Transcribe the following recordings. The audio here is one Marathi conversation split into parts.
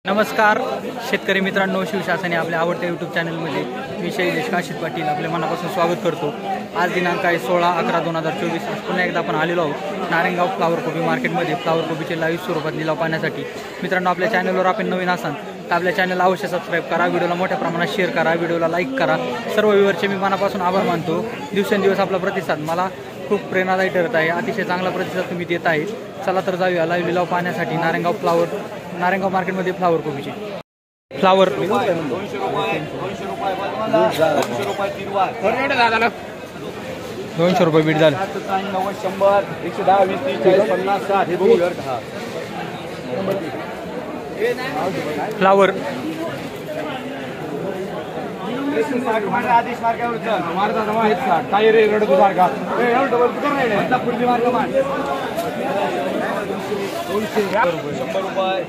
नमस्कार शेतकरी मित्रांनो, शिवशासनी आपल्या आवडत्या यूट्यूब चॅनलमध्ये मी शैलेश काशीद पाटील आपले मनापासून स्वागत करतो। आज दिनांक आहे 16/11/2024। आज पुन्हा एकदा आपण आलेलो आहोत नारायणगाव फ्लावर कोबी मार्केटमध्ये फ्लावर कोबीचे लाईव्ह स्वरूपात लिलाव पाहण्यासाठी। मित्रांनो, आपल्या चॅनलवर आपण नवीन असाल तर आपल्या चॅनलला अवश्य सबस्क्राईब करा, व्हिडिओला मोठ्या प्रमाणात शेअर करा, व्हिडिओला लाईक करा। सर्व व्ह्यूअरचे मी मनापासून आभार मानतो। दिवसेंदिवस आपला प्रतिसाद मला खूप प्रेरणादायी ठरत आहे। अतिशय चांगला प्रतिसाद तुम्ही देत आहे। चला तर जाऊया लाईव्ह लिलाव पाहण्यासाठी नारायणगाव मार्केटमध्ये फ्लावर कोबीचे फ्लावर 200 रुपये बीट झालं। 90 100 110 20 30 40 50 60 हे बघू फ्लावर आदेश मार्गावर मारता जमा आहेत का काय रे रडतो सारखा डबल कर पुढची मार्ग मान 100 रुपये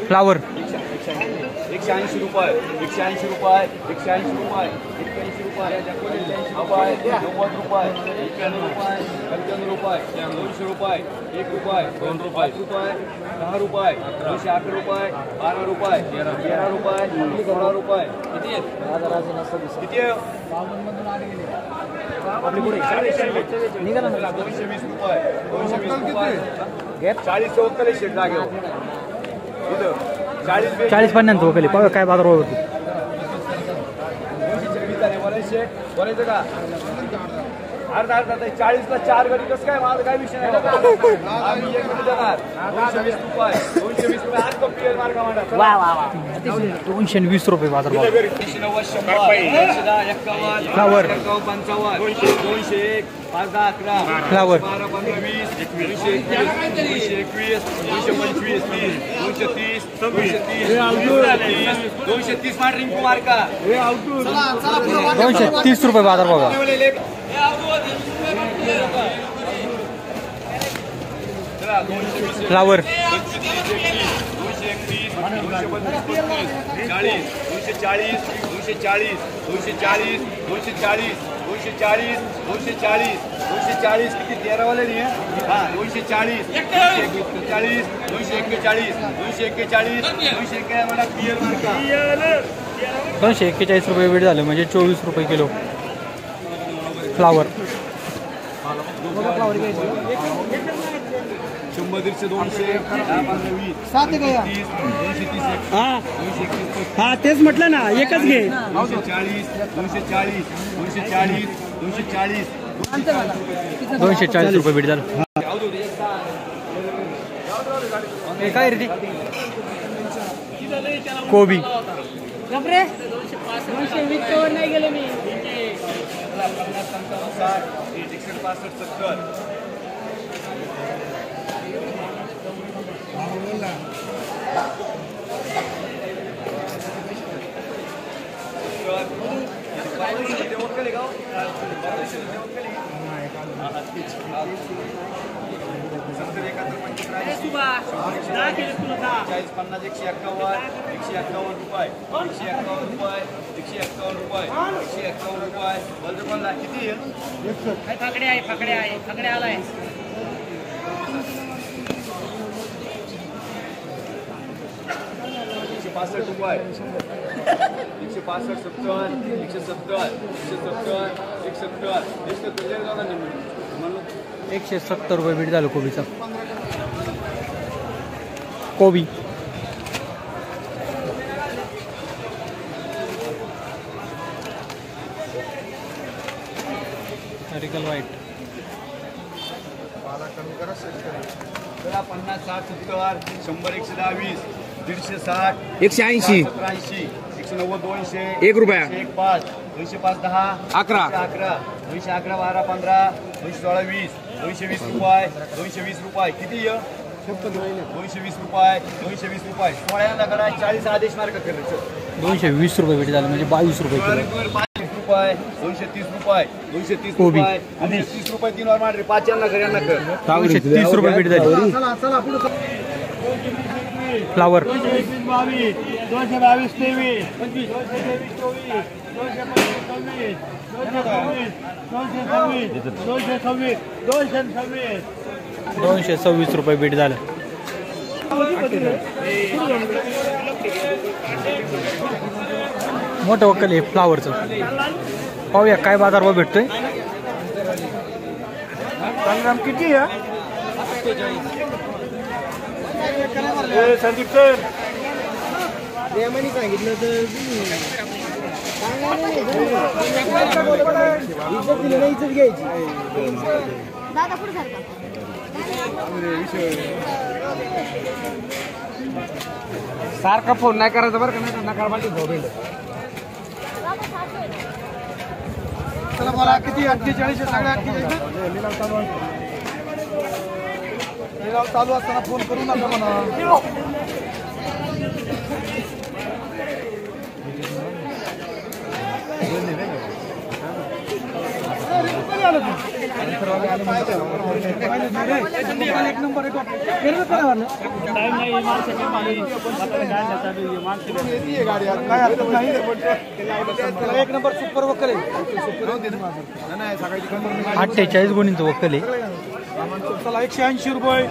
फ्लावर 180 रुपये 180 रुपये 180 रुपये 180 रुपये 90 रुपये 91 रुपये 95 रुपये 200 रुपये 1 रुपये 2 रुपये 10 रुपये 208 रुपये 12 रुपये 13 रुपये 16 रुपये किती किती आपली पुढे निघाला ना 220 रुपये 220 रुपये 40 वक्कल शेट जागेवर 40-50 वगैरे पाहू काय बाजार होती। बोलायचं का अर्धा 40 ला 4 गडी कसं काय माझं काय विषय नाही आम्ही 1 मिनिट देणार 220 रुपये आज कम्प्लीट मार्का मांडा वा वा वा 220 रुपये बाजार भाव। 190 फ्लावर 55 201 5 10 11 फ्लावर 12 15 20 221 225 230 230 मार रिंकू मार्का 230 रुपये बाजार भाव। फ्लावर 240 किती 13 वाले नाही हां 240 241 मला क्लियर मार्का 241 रुपये वेट झालं म्हणजे 24 रुपये किलो फ्लावर। 100 200 हा तेच म्हटलं ना एकच घे। 240 रुपये बीट झालं। काय रे कोबी 220 नाही गेले मी 151 फाकडे आलाय 165 रुपये 165 170 रुपये बीट झालं कोबीचा। कोबी अरिकल व्हाईट 50 60 70 100 110 20 160 180 180 190 200 1 रुपया 105 205 10 11 211 12 15 216 20 220 रुपये किती 220 रुपये 16 करा 40 आदेश मार्क करायचं 220 रुपये बीट झालं म्हणजे 22 रुपये किलो। 230 रुपये 230 कोबी 230 रुपये 3 वर मार 5 यांना कर 230 रुपये बीट झाली। फ्लावर 222 23 226 रुपये बीट झालं। मोठं वक्कल आहे फ्लावरचं. पाहूया काय बाजारभाव भेटतोय. किती आहे संदीप सर सांगितलं तर इज्जत घ्यायची. सारखा फोन नाही करायचा बरं का, नाही नकार पाहिजे झोपेल. चला बोला किती 48 सगळ्या 48 लिलाव चालू असताना फोन करू नका म्हणा. एक नंबर एक नंबर सुपर वक्कल आहे. 48 गुणींचं वक्कल आहे. चला 180 रुपये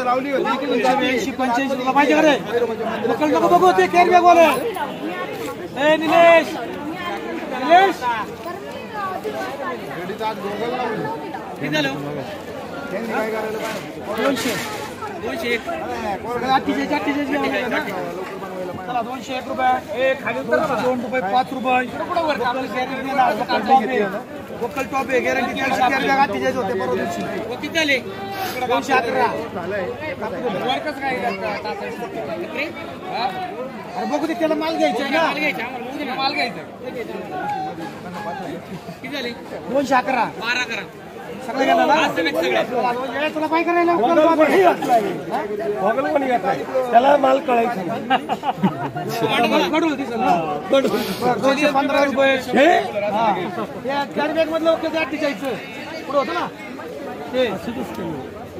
लावली होती. 80 85 तुला पाहिजे का रे वक्कल नको बघू ते केअर बॅग वाले. ए निलेश निलेश किती झालं 200 चला 201 रुपये. $2 रुपये 5 रुपये वक्कल टॉप आहे गॅरंटी. 48 होते परवा दिवशी. किती झाले 211. अरे बघू दे त्याला माल घ्यायचा ना. माल घ्यायचा किती झाले 211 12 करा सगळं गेलं ना. तुला काय करायला त्याला माल कळायचं. 215 रुपये बॅग मधलं वक्कल 48 पुढे होतं ना ते.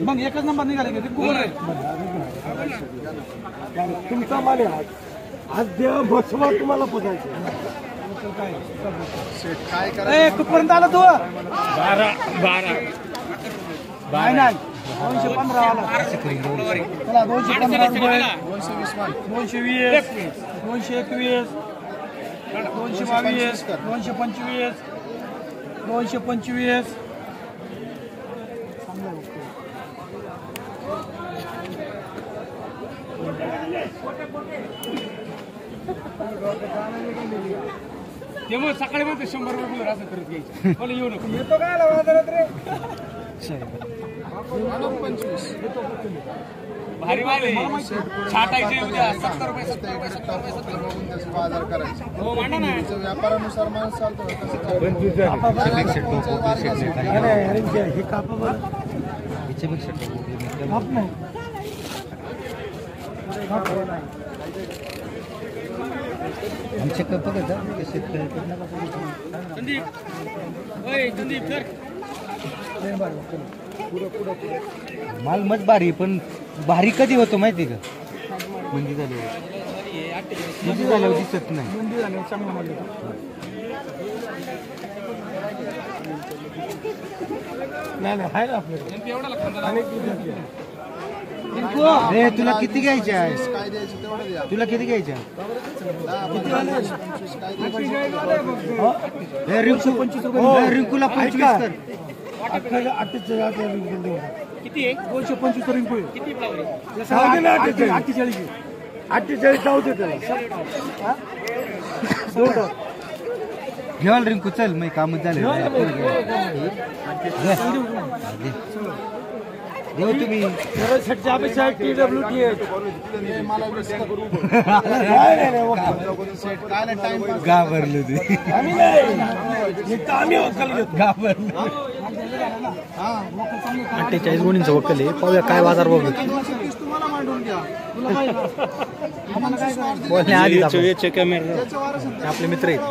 मग एकच नंबर निघाले तुमचा माल आज देव बसवा तुम्हाला पोचायचं. कुठपर्यंत आला तू 12 नाही 215 आला. चला 215 रुपये 220 221 222 225 225 त्यामुळे सकाळी म्हणते 100 रुपये असं करत घ्यायचं. मला येऊ नको येतो काय बाजारात रे. भारी माल छाटायचे उद्या 70 रुपये 70 रुपये 70 रुपये 70 रुपये बाजार करायचा. हो मांडा ना व्यापारानुसार माणूस चालतो. हे कापा बरं आमचे कप बघा माल मत भारी. पण भारी कधी होतो माहिती का मंदी झाल्यावर दिसत नाही. आहे ना आपल्याला. रे तुला किती घ्यायचे आहे तुला किती घ्यायचे रिंकूला 25 कर. 48 किती आहे 225 रिंकू 48 जाऊ दे त्याला. घेवाल रिंकू चल मग काम झाले देऊ तुम्ही घाबरलो ते घाबरलो. 48 गुणींचं वक्कल आहे. पाहूया काय बाजार बघू. आपले मित्र आहेत.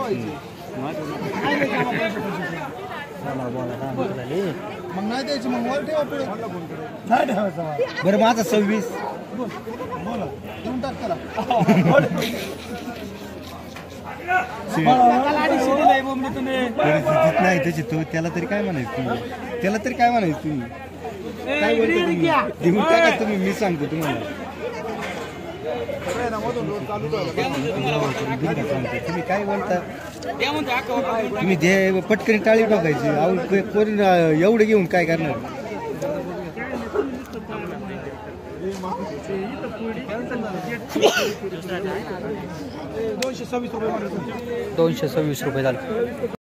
मग नाही द्यायची मग वर ठेवा पुढे नाही ठेवायचा. बरं माझा 26 बोला देऊन टाक त्याला. नाही त्याची तो त्याला तरी काय म्हणायचं तुम्ही त्याला तरी काय म्हणायचं तुम्ही काय बोलतो तुम्ही देऊन टाका तुम्ही. मी सांगतो तुम्हाला तुम्ही काय बोलता तुम्ही दे पटकन टाळी टाकायची अहो कोणी एवढं घेऊन काय करणार 226 रुपये 226 रुपये झाले.